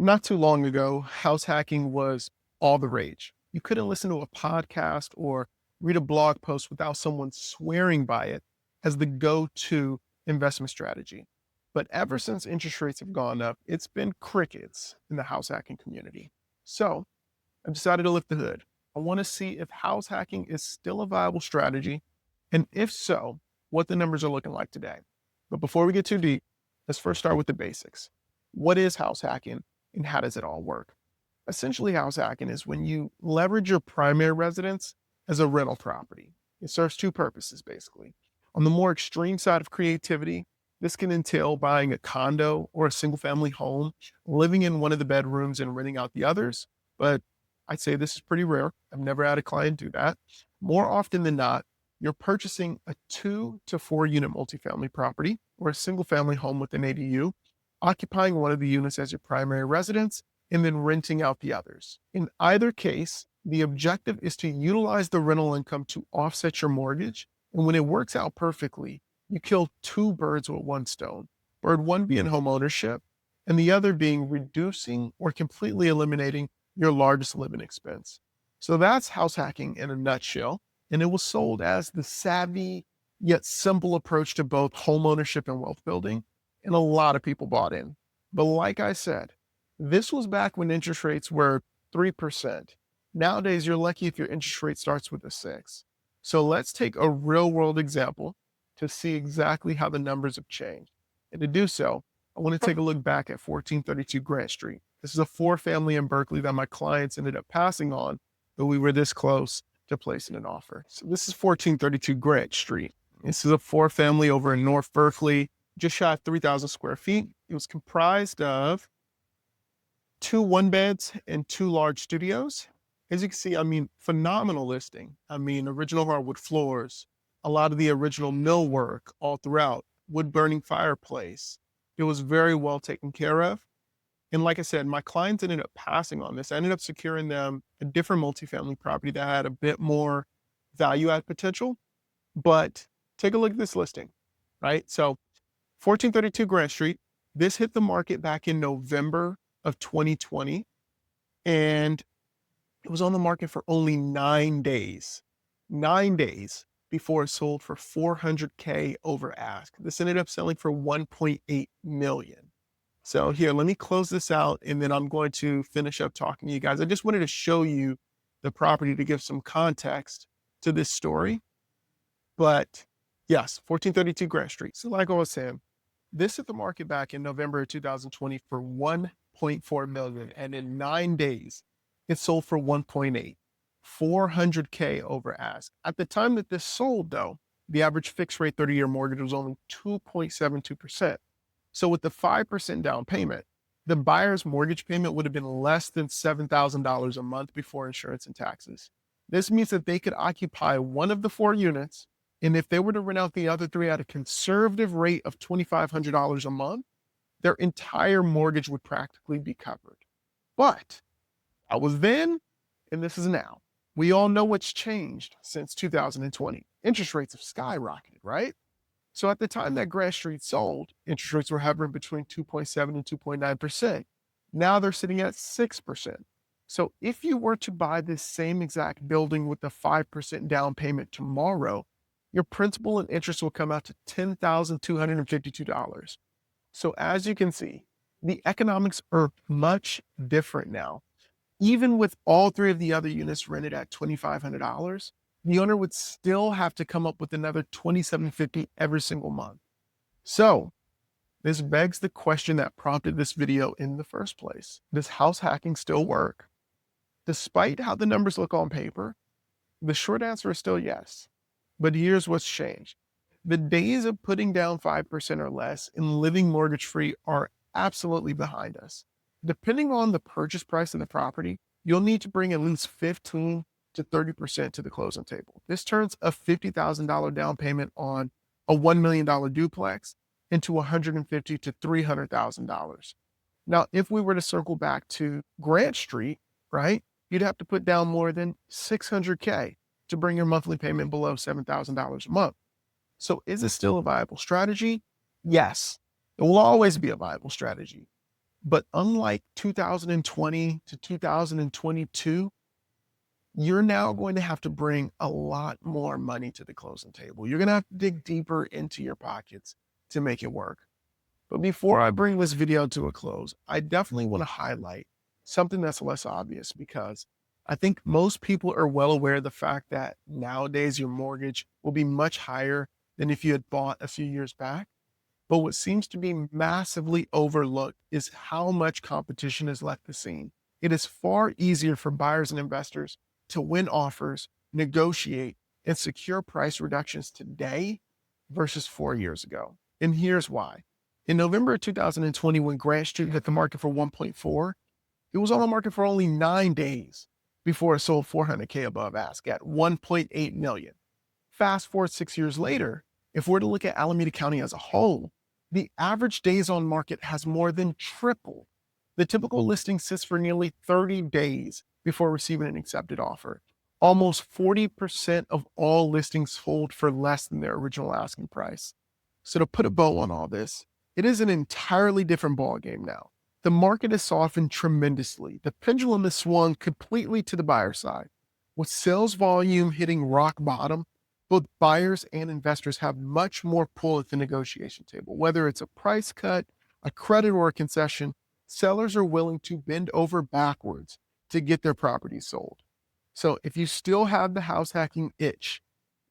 Not too long ago, house hacking was all the rage. You couldn't listen to a podcast or read a blog post without someone swearing by it as the go to investment strategy. But ever since interest rates have gone up, it's been crickets in the house hacking community. So I've decided to lift the hood. I want to see if house hacking is still a viable strategy, and if so, what the numbers are looking like today. But before we get too deep, let's first start with the basics. What is house hacking and how does it all work? Essentially, house hacking is when you leverage your primary residence as a rental property. It serves two purposes, basically. On the more extreme side of creativity, this can entail buying a condo or a single family home, living in one of the bedrooms and renting out the others. But I'd say this is pretty rare. I've never had a client do that. More often than not, you're purchasing a 2 to 4 unit multifamily property or a single family home with an ADU, occupying one of the units as your primary residence, and then renting out the others. In either case, the objective is to utilize the rental income to offset your mortgage. And when it works out perfectly, you kill two birds with one stone. Bird one being home ownership, and the other being reducing or completely eliminating your largest living expense. So that's house hacking in a nutshell. And it was sold as the savvy yet simple approach to both home ownership and wealth building. And a lot of people bought in. But like I said, this was back when interest rates were 3%. Nowadays, you're lucky if your interest rate starts with a 6. So let's take a real world example to see exactly how the numbers have changed. And to do so, I want to take a look back at 1432 Grant Street. This is a 4-family in Berkeley that my clients ended up passing on, but we were this close to placing an offer. So this is 1432 Grant Street. This is a 4-family over in North Berkeley, just shy of 3,000 square feet. It was comprised of 2 one-beds and 2 large studios. As you can see, phenomenal listing. Original hardwood floors, a lot of the original millwork all throughout, wood-burning fireplace. It was very well taken care of. And like I said, my clients ended up passing on this. I ended up securing them a different multifamily property that had a bit more value add potential. But take a look at this listing, right? So 1432 Grant Street, this hit the market back in November of 2020. And it was on the market for only 9 days. 9 days before it sold for 400K over ask. This ended up selling for 1.8 million. So here, let me close this out and then I'm going to finish up talking to you guys. I just wanted to show you the property to give some context to this story. But yes, 1432 Grant Street. So like I was saying, this hit the market back in November of 2020 for 1.4 million. And in 9 days, it sold for 1.8, 400K over ask. At the time that this sold though, the average fixed rate 30-year mortgage was only 2.72%. So with the 5% down payment, the buyer's mortgage payment would have been less than $7,000 a month before insurance and taxes. This means that they could occupy one of the 4 units, and if they were to rent out the other 3 at a conservative rate of $2,500 a month, their entire mortgage would practically be covered. But I was then, and this is now. We all know what's changed since 2020. Interest rates have skyrocketed, right? So at the time that Grant Street sold, interest rates were hovering between 2.7 and 2.9%. Now they're sitting at 6%. So if you were to buy this same exact building with the 5% down payment tomorrow, your principal and interest will come out to $10,252. So as you can see, the economics are much different now. Even with all 3 of the other units rented at $2,500, the owner would still have to come up with another $2,750 every single month. So this begs the question that prompted this video in the first place. Does house hacking still work? Despite how the numbers look on paper, the short answer is still yes. But here's what's changed. The days of putting down 5% or less and living mortgage-free are absolutely behind us. Depending on the purchase price of the property, you'll need to bring at least 15 to 30% to the closing table. This turns a $50,000 down payment on a $1 million duplex into $150,000 to $300,000. Now, if we were to circle back to Grant Street, right, you'd have to put down more than $600K to bring your monthly payment below $7,000 a month. So is it still a viable strategy? Yes, it will always be a viable strategy. But unlike 2020 to 2022, you're now going to have to bring a lot more money to the closing table. You're going to have to dig deeper into your pockets to make it work. But before I bring this video to a close, I definitely want to highlight something that's less obvious, because I think most people are well aware of the fact that nowadays your mortgage will be much higher than if you had bought a few years back. But what seems to be massively overlooked is how much competition has left the scene. It is far easier for buyers and investors to win offers, negotiate, and secure price reductions today versus 4 years ago. And here's why. In November of 2020, when Grant Street hit the market for 1.4, it was on the market for only 9 days before it sold 400K above ask at 1.8 million. Fast forward 6 years later, if we're to look at Alameda County as a whole, the average days on market has more than tripled. The typical listing sits for nearly 30 days before receiving an accepted offer. Almost 40% of all listings sold for less than their original asking price. So to put a bow on all this, it is an entirely different ballgame now. The market has softened tremendously. The pendulum has swung completely to the buyer side. With sales volume hitting rock bottom, both buyers and investors have much more pull at the negotiation table. Whether it's a price cut, a credit, or a concession, sellers are willing to bend over backwards to get their property sold. So if you still have the house hacking itch,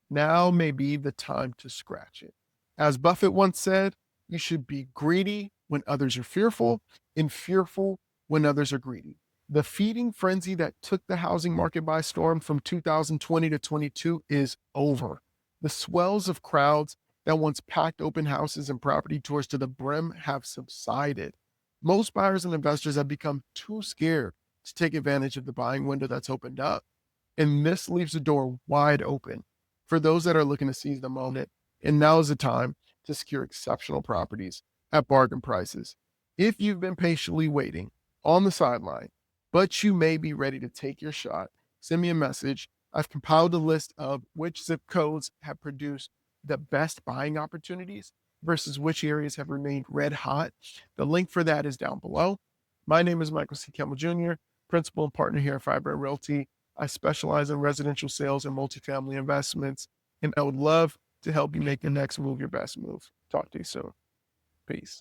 now may be the time to scratch it. As Buffett once said, you should be greedy when others are fearful, and fearful when others are greedy. The feeding frenzy that took the housing market by storm from 2020 to 22 is over. The swells of crowds that once packed open houses and property tours to the brim have subsided. Most buyers and investors have become too scared to take advantage of the buying window that's opened up. And this leaves the door wide open for those that are looking to seize the moment. And now is the time to secure exceptional properties at bargain prices. If you've been patiently waiting on the sideline, but you may be ready to take your shot, send me a message. I've compiled a list of which zip codes have produced the best buying opportunities versus which areas have remained red hot. The link for that is down below. My name is Michael C. Campbell Jr., principal and partner here at Fiber Realty. I specialize in residential sales and multifamily investments, and I would love to help you make the next move your best move. Talk to you soon. Peace.